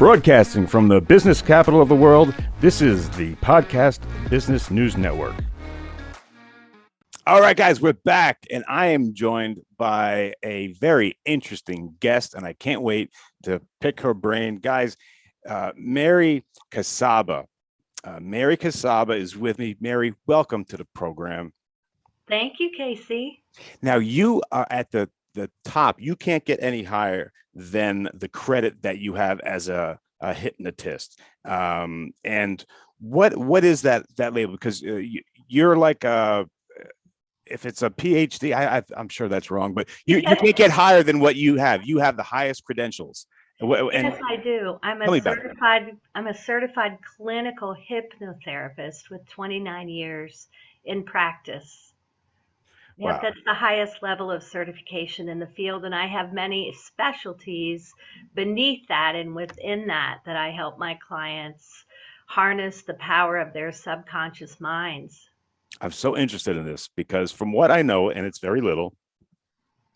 Broadcasting from the business capital of the world, this is the Podcast Business News Network. All right, guys, we're back, and I am joined by a very interesting guest, and I can't wait to pick her brain. Guys, Mary Kacaba. Mary Kacaba is with me. Mary, welcome to the program. Thank you, Casey. Now, you are at the top. You can't get any higher than the credit that you have as a hypnotist. And what is that label? Because you're like if it's a PhD, I'm sure that's wrong, but you can't get higher than what you have. You have the highest credentials. Yes, I do. I'm a certified clinical hypnotherapist with 29 years in practice. Yep, Wow. that's the highest level of certification in the field, and I have many specialties beneath that and within that I help my clients harness the power of their subconscious minds. I'm so interested in this because from what I know, and it's very little,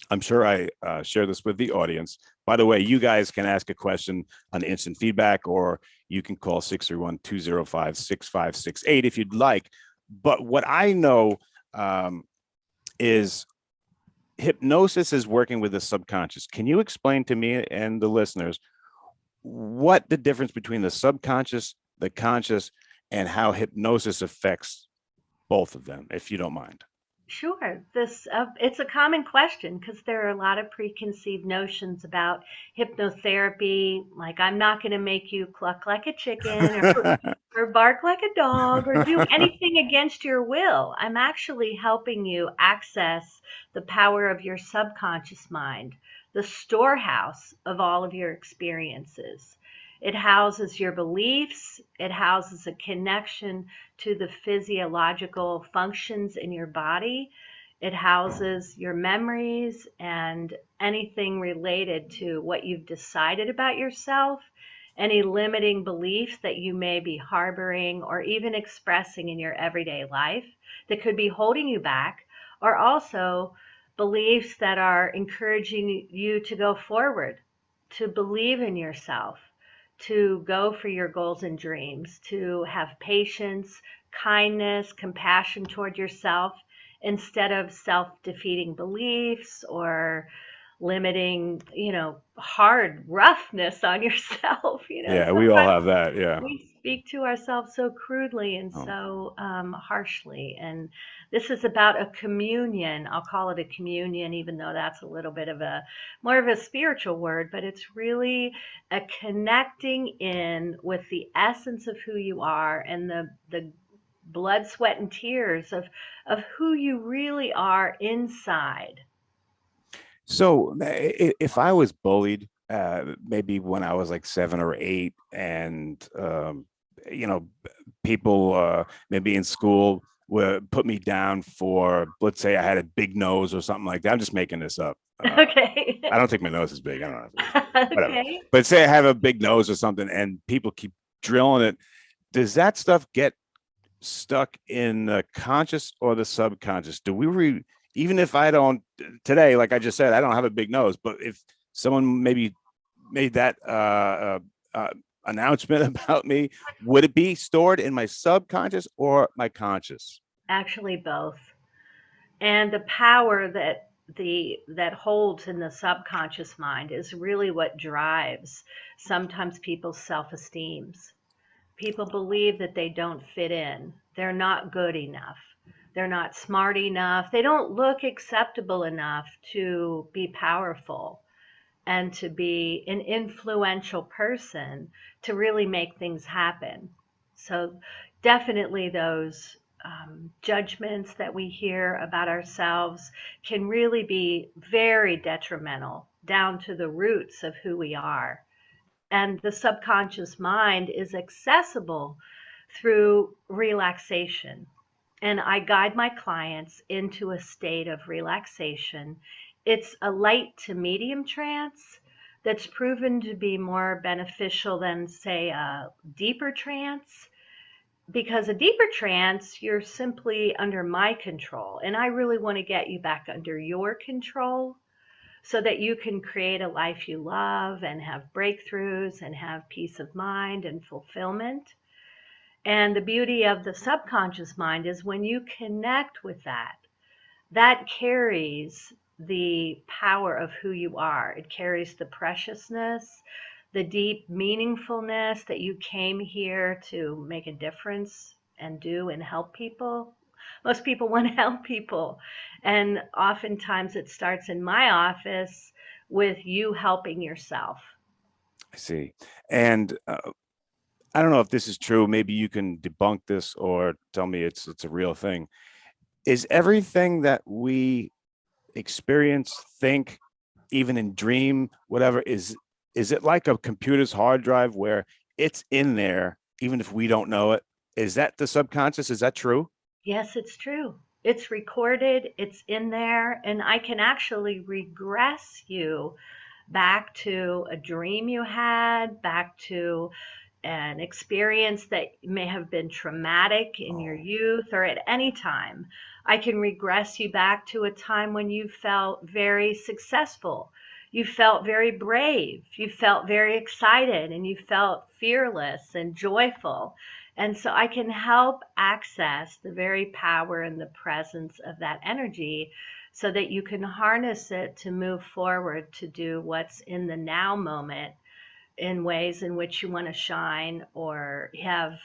I'm sure I share this with the audience. By the way, you guys can ask a question on instant feedback, or you can call 631-205-6568 if you'd like. But what I know is hypnosis is working with the subconscious. Can you explain to me and the listeners what the difference between the subconscious, the conscious, and how hypnosis affects both of them, if you don't mind? Sure. It's a common question because there are a lot of preconceived notions about hypnotherapy, like I'm not going to make you cluck like a chicken or bark like a dog or do anything against your will. I'm actually helping you access the power of your subconscious mind, the storehouse of all of your experiences. It houses your beliefs. It houses a connection to the physiological functions in your body. It houses your memories and anything related to what you've decided about yourself, any limiting beliefs that you may be harboring or even expressing in your everyday life that could be holding you back, or also beliefs that are encouraging you to go forward, to believe in yourself, to go for your goals and dreams, to have patience, kindness, compassion toward yourself instead of self-defeating beliefs or limiting, hard roughness on yourself. Yeah, we all Sometimes have that. Yeah. we speak to ourselves so crudely and so harshly. And this is about a communion. I'll call it a communion, even though that's a little bit of more of a spiritual word, but it's really a connecting in with the essence of who you are and the blood, sweat, and tears of who you really are inside. So if I was bullied, maybe when I was like 7 or 8, and people maybe in school would put me down for, let's say I had a big nose or something like that. I'm just making this up. Okay. I don't think my nose is big. I don't know. Whatever. Okay. But say I have a big nose or something, and people keep drilling it. Does that stuff get stuck in the conscious or the subconscious? Do we even if I don't today, like I just said, I don't have a big nose, but if someone maybe made that announcement about me, would it be stored in my subconscious or my conscious? Actually, both. And the power that holds in the subconscious mind is really what drives sometimes people's self-esteems. People believe that they don't fit in. They're not good enough. They're not smart enough. They don't look acceptable enough to be powerful and to be an influential person to really make things happen. So, definitely those judgments that we hear about ourselves can really be very detrimental down to the roots of who we are. And the subconscious mind is accessible through relaxation. And I guide my clients into a state of relaxation. It's a light to medium trance that's proven to be more beneficial than, say, a deeper trance. Because a deeper trance, you're simply under my control. And I really want to get you back under your control. so that you can create a life you love and have breakthroughs and have peace of mind and fulfillment. And the beauty of the subconscious mind is when you connect with that, that carries the power of who you are. It carries the preciousness, the deep meaningfulness that you came here to make a difference and do and help people. Most people want to help people. And oftentimes it starts in my office with you helping yourself. I see. And I don't know if this is true. Maybe you can debunk this or tell me it's a real thing. Is everything that we experience, think, even in dream, whatever, is it like a computer's hard drive where it's in there even if we don't know it? Is that the subconscious? Is that true? Yes, it's true. It's recorded, it's in there, and I can actually regress you back to a dream you had, back to an experience that may have been traumatic in your Oh, youth or at any time. I can regress you back to a time when you felt very successful. You felt very brave. You felt very excited and you felt fearless and joyful. And so I can help access the very power and the presence of that energy so that you can harness it to move forward to do what's in the now moment in ways in which you want to shine or have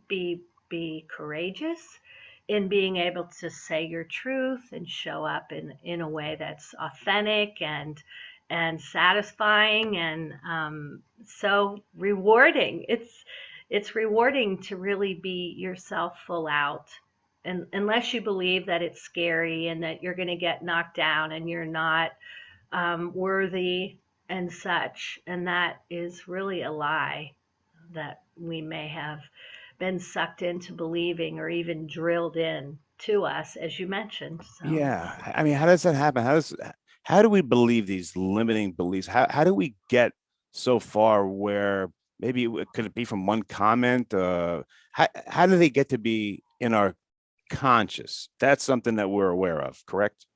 be courageous in being able to say your truth and show up in a way that's authentic and satisfying and so rewarding. It's rewarding to really be yourself full out. And unless you believe that it's scary and that you're going to get knocked down and you're not worthy and such. And that is really a lie that we may have been sucked into believing or even drilled in to us, as you mentioned. So, yeah. I mean, how does that happen? How do we believe these limiting beliefs? How do we get so far where maybe could it be from one comment? How do they get to be in our conscious? That's something that we're aware of, correct?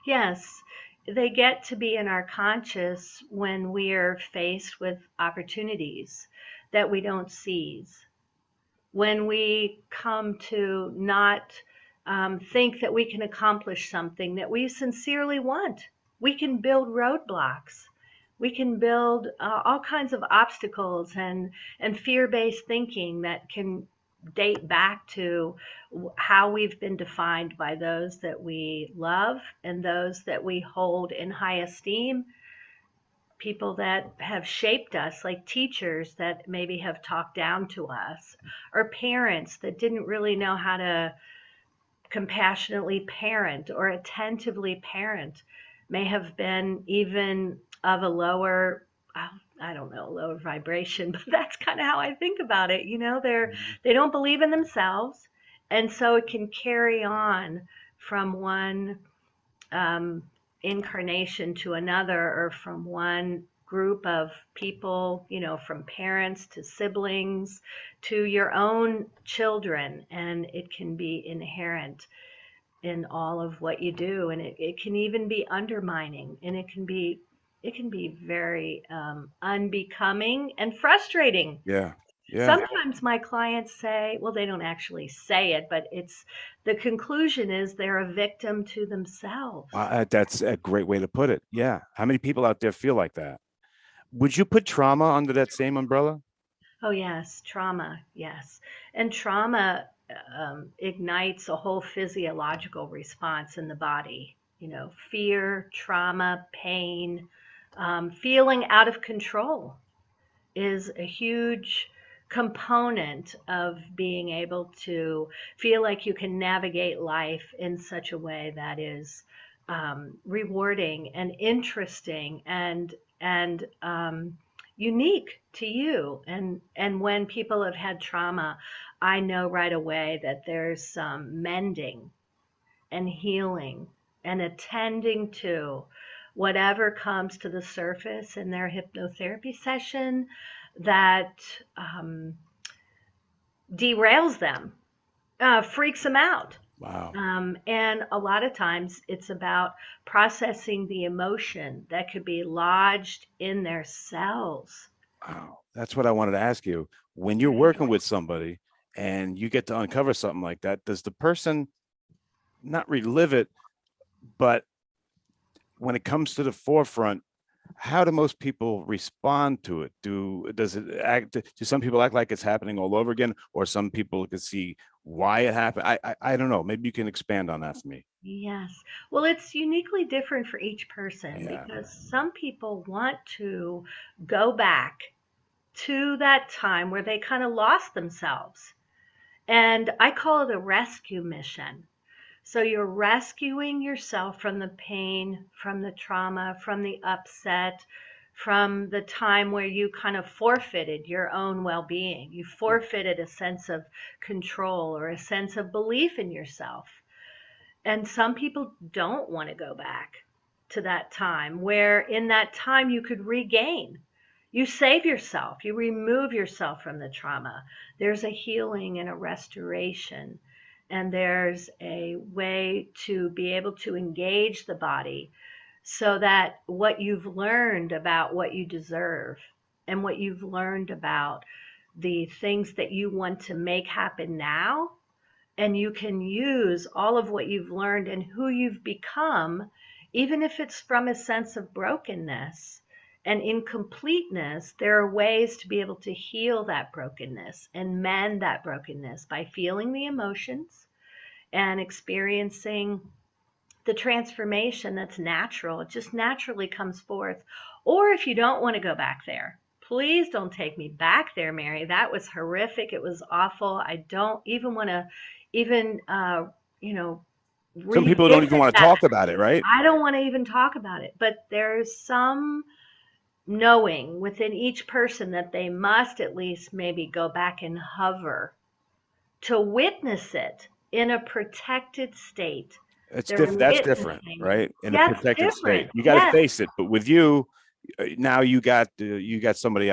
yes, they get to be in our conscious when we're faced with opportunities that we don't seize, when we come to not think that we can accomplish something that we sincerely want. We can build roadblocks. We can build all kinds of obstacles and fear-based thinking that can date back to how we've been defined by those that we love and those that we hold in high esteem, people that have shaped us, like teachers that maybe have talked down to us, or parents that didn't really know how to compassionately parent or attentively parent, may have been even of a lower, I don't know, lower vibration, but that's kind of how I think about it. You know, Mhm. they don't believe in themselves, and so it can carry on from one um, incarnation to another or from one group of people, you know, from parents to siblings to your own children. And it can be inherent in all of what you do. And it can even be undermining and it can be very unbecoming and frustrating. Yeah. Yeah. Sometimes my clients say, well, they don't actually say it, but it's the conclusion is they're a victim to themselves. That's a great way to put it. Yeah. How many people out there feel like that? Would you put trauma under that same umbrella? Oh, yes, trauma, yes. And trauma ignites a whole physiological response in the body. You know, fear, trauma, pain, feeling out of control is a huge component of being able to feel like you can navigate life in such a way that is rewarding and interesting and unique to you. And when people have had trauma, I know right away that there's some mending and healing and attending to whatever comes to the surface in their hypnotherapy session that derails them, freaks them out. Wow. And a lot of times it's about processing the emotion that could be lodged in their cells. Wow. That's what I wanted to ask you. When you're Right. working with somebody and you get to uncover something like that, does the person not relive it, but when it comes to the forefront, how do most people respond to it? Do some people act like it's happening all over again, or some people can see why it happened? I don't know. Maybe you can expand on that for me. Yes. Well, it's uniquely different for each person Yeah. because some people want to go back to that time where they kind of lost themselves. And I call it a rescue mission. So you're rescuing yourself from the pain, from the trauma, from the upset, from the time where you kind of forfeited your own well being. You forfeited a sense of control or a sense of belief in yourself. And some people don't want to go back to that time where in that time you could regain. You save yourself, you remove yourself from the trauma. There's a healing and a restoration, and there's a way to be able to engage the body so that what you've learned about what you deserve and what you've learned about the things that you want to make happen now, and you can use all of what you've learned and who you've become, even if it's from a sense of brokenness and incompleteness. There are ways to be able to heal that brokenness and mend that brokenness by feeling the emotions and experiencing the transformation that's natural. It just naturally comes forth. Or if you don't want to go back there, please don't take me back there, Mary. That was horrific. It was awful. I don't even want to even, you know, Some people don't revisit even want to that. talk about it, right? I don't want to even talk about it. But there's some knowing within each person that they must at least maybe go back and hover to witness it in a protected state. They're That's different, witnessing it. right? In a Yeah, it's protected state, different. you got to Yes, face it. But with you, now you got somebody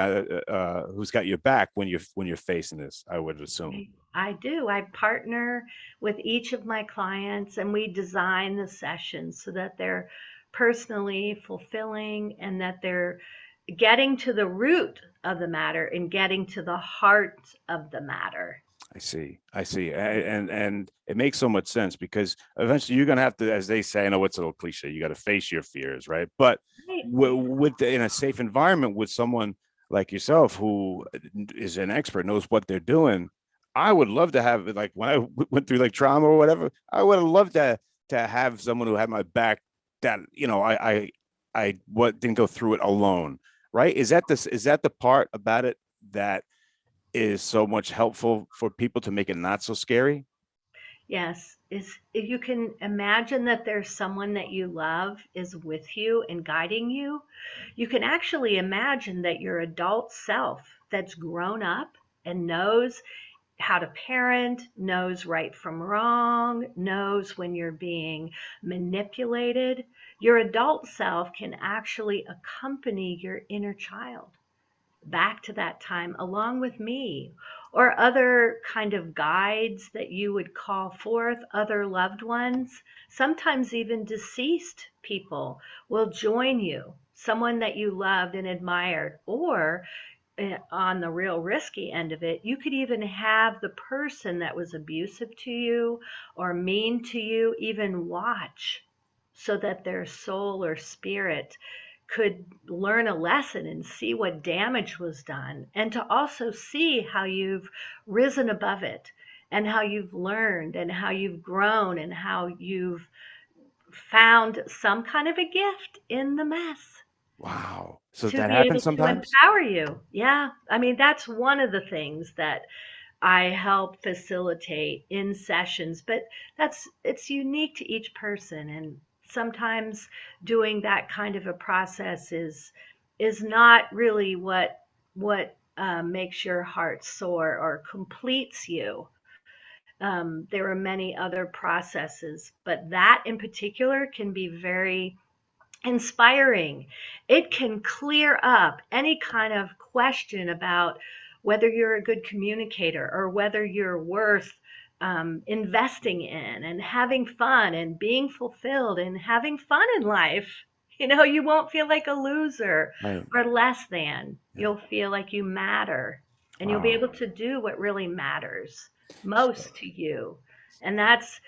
who's got your back when you're facing this. I would assume. I do. I partner with each of my clients and we design the sessions so that they're personally fulfilling and that they're getting to the root of the matter and getting to the heart of the matter. I see. I see. And it makes so much sense because eventually you're going to have to, as they say, I know it's a little cliche, you got to face your fears, right? But Right. in a safe environment with someone like yourself who is an expert, knows what they're doing, I would love to have like when I went through like trauma or whatever, I would have loved to have someone who had my back that, I what didn't go through it alone, right? Is that the part about it that is so much helpful for people to make it not so scary? Yes, is if you can imagine that there's someone that you love is with you and guiding you, you can actually imagine that your adult self that's grown up and knows how to parent, knows right from wrong, knows when you're being manipulated. Your adult self can actually accompany your inner child back to that time along with me, or other kind of guides that you would call forth, other loved ones, sometimes even deceased people will join you, someone that you loved and admired. Or on the real risky end of it, you could even have the person that was abusive to you or mean to you even watch so that their soul or spirit could learn a lesson and see what damage was done, and to also see how you've risen above it and how you've learned and how you've grown and how you've found some kind of a gift in the mess Wow. So to that be happens able to sometimes? empower you. Yeah. I mean, that's one of the things that I help facilitate in sessions, but it's unique to each person. And sometimes doing that kind of a process is not really what makes your heart soar or completes you. There are many other processes, but that in particular can be very inspiring. It can clear up any kind of question about whether you're a good communicator or whether you're worth investing in and having fun and being fulfilled and having fun in life. You won't feel like a loser Right. or less than. Yeah. You'll feel like you matter, and you'll be Wow. able to do what really matters most to you. And that's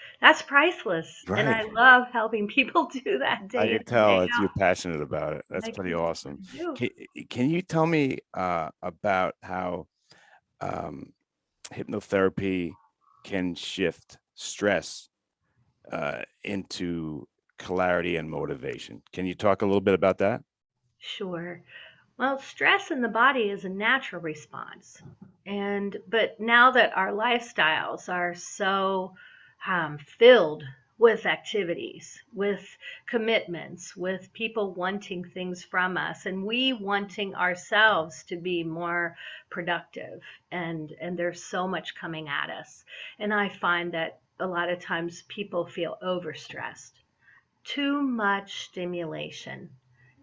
priceless. And Right. I love helping people do that I day in could and day tell that you're out. passionate about it. That's Like pretty you awesome. do. Can, can you tell me about how um, hypnotherapy can shift stress into clarity and motivation? Can you talk a little bit about that? Sure. Well, stress in the body is a natural response. But now that our lifestyles are so filled with activities, with commitments, with people wanting things from us, and we wanting ourselves to be more productive, and there's so much coming at us. And I find that a lot of times people feel overstressed, too much stimulation,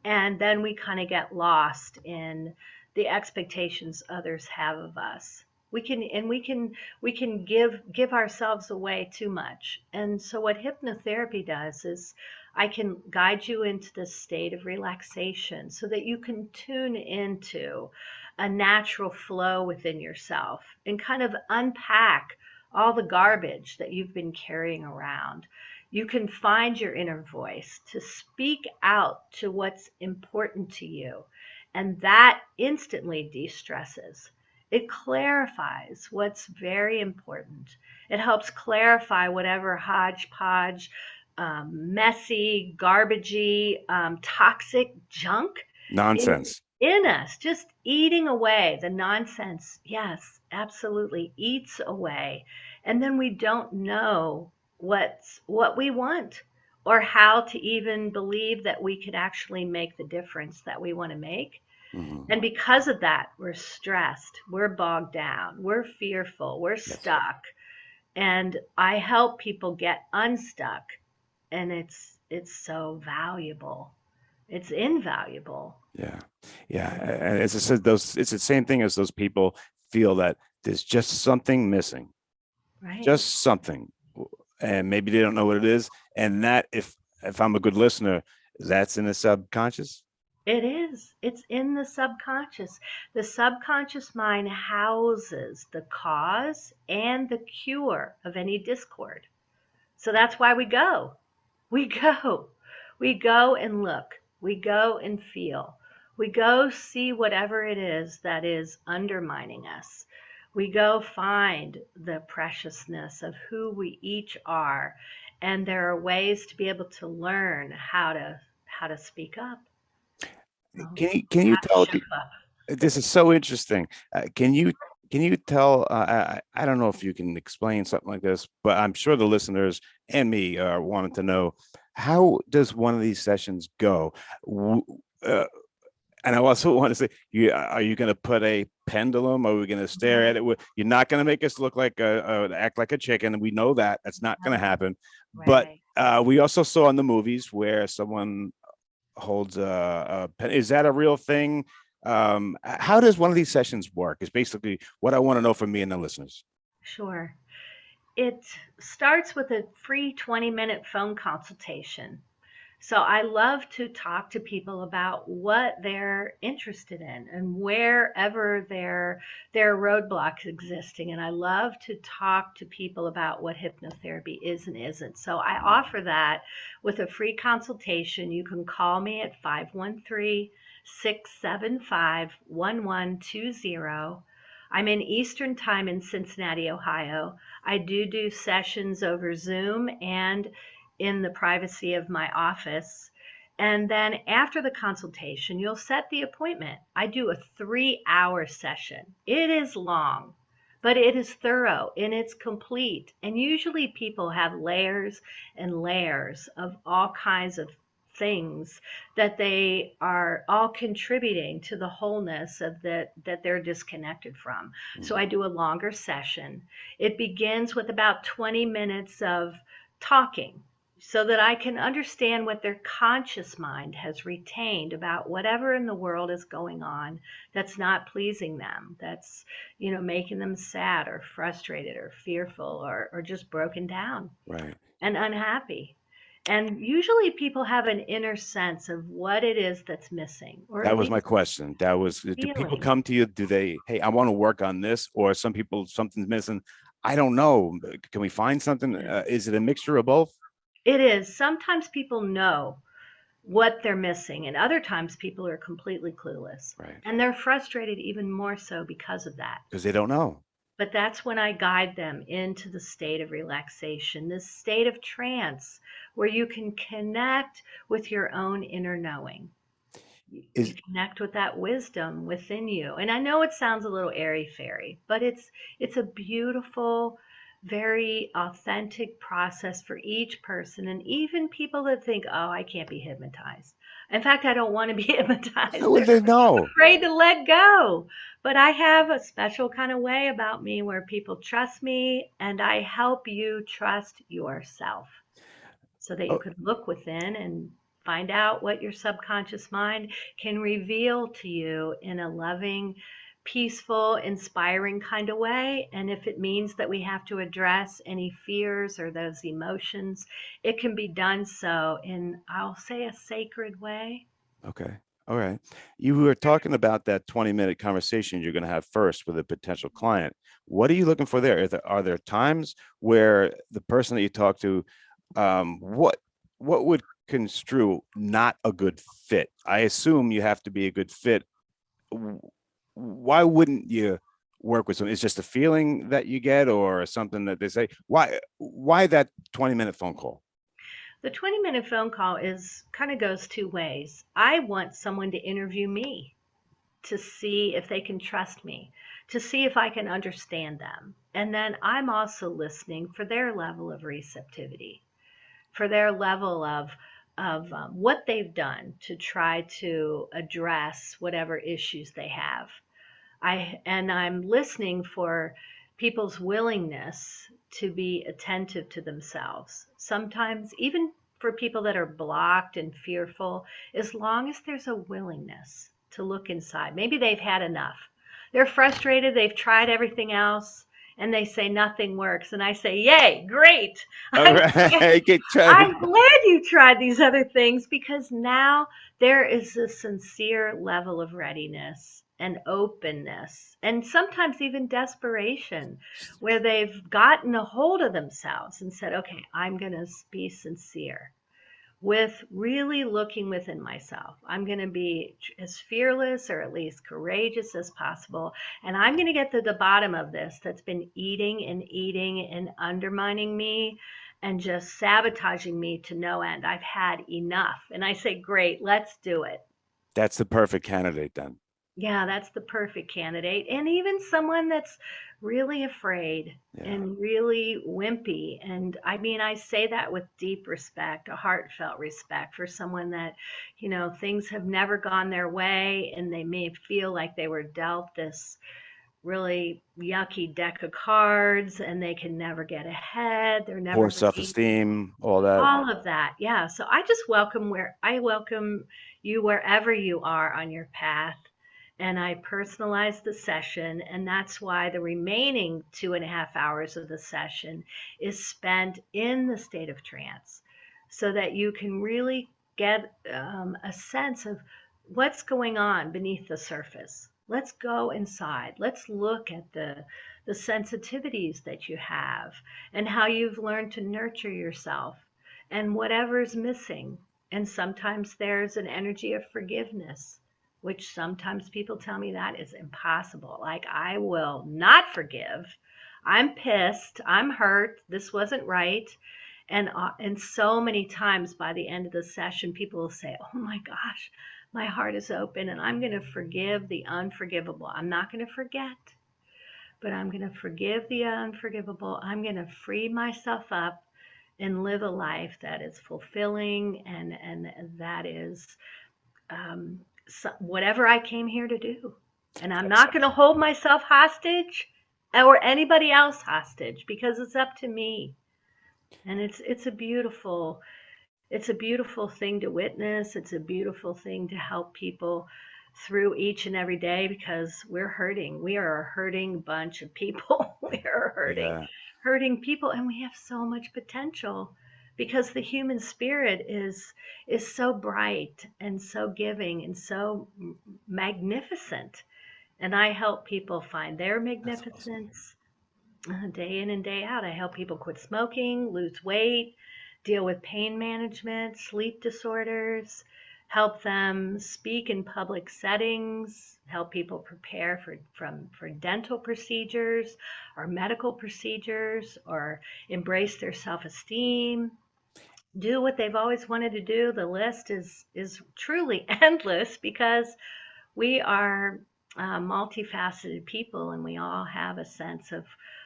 and then we kind of get lost in the expectations others have of us. We can give ourselves away too much. And so what hypnotherapy does is I can guide you into this state of relaxation so that you can tune into a natural flow within yourself and kind of unpack all the garbage that you've been carrying around. You can find your inner voice to speak out to what's important to you. And that instantly de stresses. It clarifies what's very important. It helps clarify whatever hodgepodge, messy, garbagey, toxic junk is Nonsense. in us, just eating away the nonsense. Yes, absolutely eats away. And then we don't know what we want or how to even believe that we could actually make the difference that we want to make. Mhm. And because of that, we're stressed, we're bogged down, we're fearful, we're Yes. stuck. And I help people get unstuck, and it's so valuable. It's invaluable. Yeah. Yeah. And as I said, those it's the same thing as those people feel that there's just something missing, Right. just something, and maybe they don't know what it is. And that, if I'm a good listener, that's in the subconscious. It is. It's in the subconscious. The subconscious mind houses the cause and the cure of any discord. So that's why we go. We go. We go and look. We go and feel. We go see whatever it is that is undermining us. We go find the preciousness of who we each are. And there are ways to be able to learn how to speak up, Can you how to tell? show up. This is so interesting. Can you tell? I don't know if you can explain something like this, but I'm sure the listeners and me are wanting to know, how does one of these sessions go? W- Uh, and I also want to say, are you going to put a pendulum? Are we going to stare at it? You're not going to make us look like act like a chicken. We know that that's not going to happen. But Right. we also saw in the movies where someone holds is that a real thing? How does one of these sessions work? Is basically what I want to know from me and the listeners. Sure. It starts with a free 20-minute phone consultation. So I love to talk to people about what they're interested in and wherever their roadblocks existing. And I love to talk to people about what hypnotherapy is and isn't. So I offer that with a free consultation. You can call me at 513-675-1120. I'm in Eastern Time in Cincinnati, Ohio. I do sessions over Zoom and in the privacy of my office. And then after the consultation, you'll set the appointment. I do a 3-hour session. It is long, but it is thorough and it's complete. And usually people have layers and layers of all kinds of things that they are all contributing to the wholeness of that they're disconnected from. So I Mhm. do a longer session. It begins with about 20 minutes of talking, so that I can understand what their conscious mind has retained about whatever in the world is going on that's not pleasing them, that's, making them sad or frustrated or fearful or just broken down Right. and unhappy. And usually people have an inner sense of what it is that's missing, or That at was my least question. That was, do people feeling. come to you? Do they, hey, I want to work on this? Or some people, something's missing. I don't know. Can we find something? Is it a mixture of both? It is. Sometimes people know what they're missing, and other times people are completely clueless. Right. And they're frustrated even more so because of that. Because they don't know. But that's when I guide them into the state of relaxation, this state of trance where you can connect with your own inner knowing. You Is connect with that wisdom within you. And I know it sounds a little airy fairy, but it's a beautiful, very authentic process for each person, and even people that think, "Oh, I can't be hypnotized." In fact, I don't want to be how hypnotized. would They're they know? afraid to let go. But I have a special kind of way about me where people trust me, and I help you trust yourself so that you Oh, could look within and find out what your subconscious mind can reveal to you in a loving, peaceful, inspiring kind of way. And if it means that we have to address any fears or those emotions, it can be done so in, I'll say, a sacred way. okay. All right. You were talking about that 20-minute conversation you're going to have first with a potential client. What are you looking for there? Are there times where the person that you talk to, what would construe not a good fit? I assume you have to be a good fit. Why wouldn't you work with someone? It's just a feeling that you get or something that they say. Why that 20-minute phone call? The 20-minute phone call is kind of goes two ways. I want someone to interview me to see if they can trust me, to see if I can understand them. And then I'm also listening for their level of receptivity, for their level of what they've done to try to address whatever issues they have. I'm listening for people's willingness to be attentive to themselves. Sometimes even for people that are blocked and fearful, as long as there's a willingness to look inside. Maybe they've had enough. They're frustrated, they've tried everything else, and they say nothing works. And I say, "Yay, great. All I'm right. Get try. I'm glad you tried these other things because now there is a sincere level of readiness and openness and sometimes even desperation where they've gotten a hold of themselves and said, okay, I'm going to be sincere with really looking within myself. I'm going to be as fearless or at least courageous as possible. And I'm going to get to the bottom of this that's been eating and undermining me and just sabotaging me to no end. I've had enough. And I say, great, let's do it. That's the perfect candidate then. Yeah, that's the perfect candidate. And even someone that's really afraid Yeah. and really wimpy. And I mean, I say that with deep respect, a heartfelt respect for someone that, things have never gone their way and they may feel like they were dealt this really yucky deck of cards and they can never get ahead. They're never Poor believing self-esteem, all that. all of that. Yeah. So I welcome you wherever you are on your path, and I personalize the session. And that's why the remaining 2.5 hours of the session is spent in the state of trance so that you can really get a sense of what's going on beneath the surface. Let's go inside. Let's look at the sensitivities that you have and how you've learned to nurture yourself and whatever's missing. And sometimes there's an energy of forgiveness, which sometimes people tell me that is impossible. Like, I will not forgive. I'm pissed. I'm hurt. This wasn't right. And so many times by the end of the session, people will say, "Oh my gosh, my heart is open, and I'm going to forgive the unforgivable. I'm not going to forget, but I'm going to forgive the unforgivable. I'm going to free myself up and live a life that is fulfilling and that is whatever I came here to do. And I'm That's not going to hold myself hostage or anybody else hostage because it's up to me." And it's a beautiful thing to witness. It's a beautiful thing to help people through each and every day because we're hurting. We are a hurting bunch of people. We are Yeah, hurting people, and we have so much potential because the human spirit is so bright and so giving and so magnificent. And I help people find their that's awesome. magnificence day in and day out. I help people quit smoking, lose weight, deal with pain management, sleep disorders, help them speak in public settings, help people prepare for dental procedures or medical procedures or embrace their self-esteem, do what they've always wanted to do. The list is truly endless because we are multifaceted people and we all have a sense of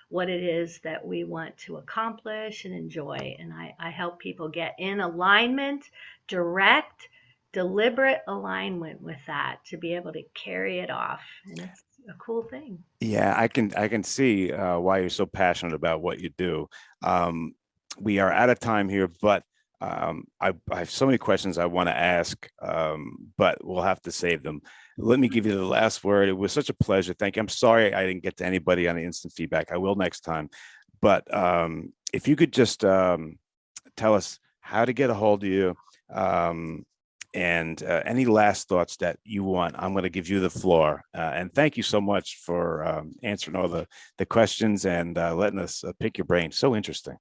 what it is that we want to accomplish and enjoy. And I help people get in alignment, direct, deliberate alignment with that to be able to carry it off. And it's a cool thing. Yeah, I can see why you're so passionate about what you do. Um, we are out of time here, but I have so many questions I want to ask, but we'll have to save them. Let me give you the last word. It was such a pleasure. Thank you. I'm sorry I didn't get to anybody on the instant feedback. I will next time. But if you could just tell us how to get a hold of you, um, and any last thoughts that you want, I'm going to give you the floor. And thank you so much for answering all the questions and letting us pick your brain. So interesting.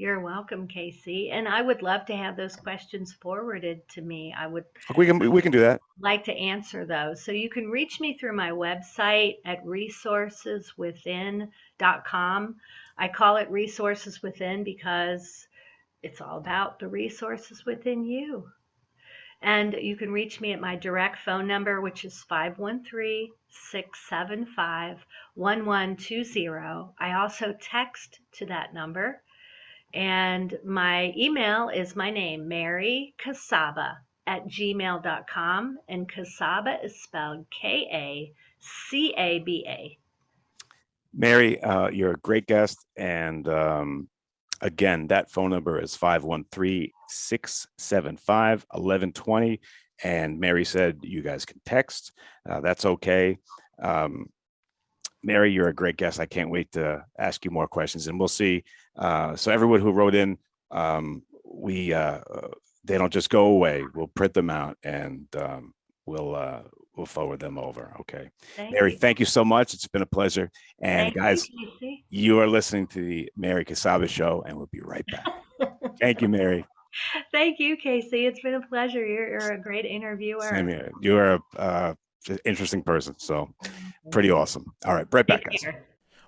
You're welcome, Casey. And I would love to have those questions forwarded to me. We can do that. Like to answer those. So you can reach me through my website at resourceswithin.com. I call it Resources Within because it's all about the resources within you. And you can reach me at my direct phone number, which is 513-675-1120. I also text to that number. And my email is my name, Mary Kacaba @gmail.com. And Kacaba is spelled Kacaba. Mary, you're a great guest. And again, that phone number is 513-675-1120. And Mary said you guys can text. That's okay. Mary, you're a great guest. I can't wait to ask you more questions, and we'll see. So everyone who wrote in, we they don't just go away. We'll print them out, and we'll forward them over. Okay, Thank Mary, you. thank you so much. It's been a pleasure. And Thank guys, you, Casey. you are listening to the Mary Kacaba Show, and we'll be right back. Thank you, Mary. Thank you, Casey. It's been a pleasure. You're a great interviewer. Same here. You are a interesting person, so pretty awesome. All right, right back, guys.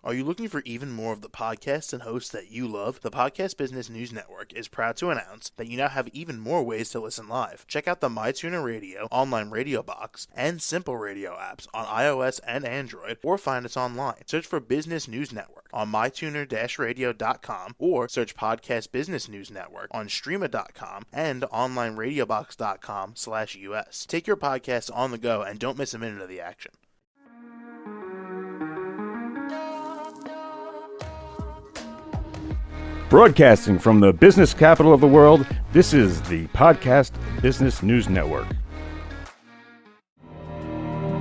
Are you looking for even more of the podcasts and hosts that you love? The Podcast Business News Network is proud to announce that you now have even more ways to listen live. Check out the MyTuner Radio, online radio box, and Simple Radio apps on iOS and Android, or find us online. Search for Business News Network on mytuner-radio.com, or search Podcast Business News Network on streama.com and onlineradiobox.com/US. Take your podcast on the go and don't miss a minute of the action. Broadcasting from the business capital of the world, this is the Podcast Business News Network.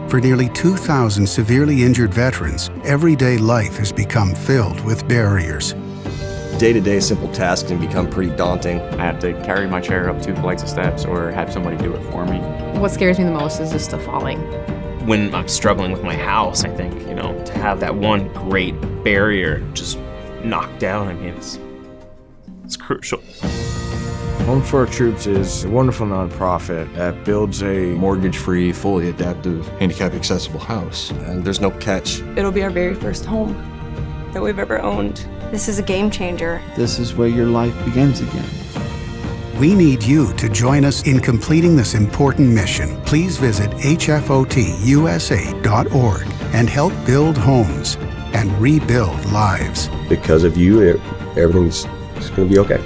For nearly 2,000 severely injured veterans, everyday life has become filled with barriers. Day-to-day simple tasks can become pretty daunting. I have to carry my chair up 2 flights of steps or have somebody do it for me. What scares me the most is just the falling. When I'm struggling with my house, I think, to have that one great barrier just knocked down, it's crucial. Home for Our Troops is a wonderful nonprofit that builds a Mortgage-free, fully adaptive, handicap-accessible house. And there's no catch. It'll be our very first home that we've ever owned. This is a game changer. This is where your life begins again. We need you to join us in completing this important mission. Please visit hfotusa.org and help build homes and rebuild lives. Because of you, everything's going to be okay.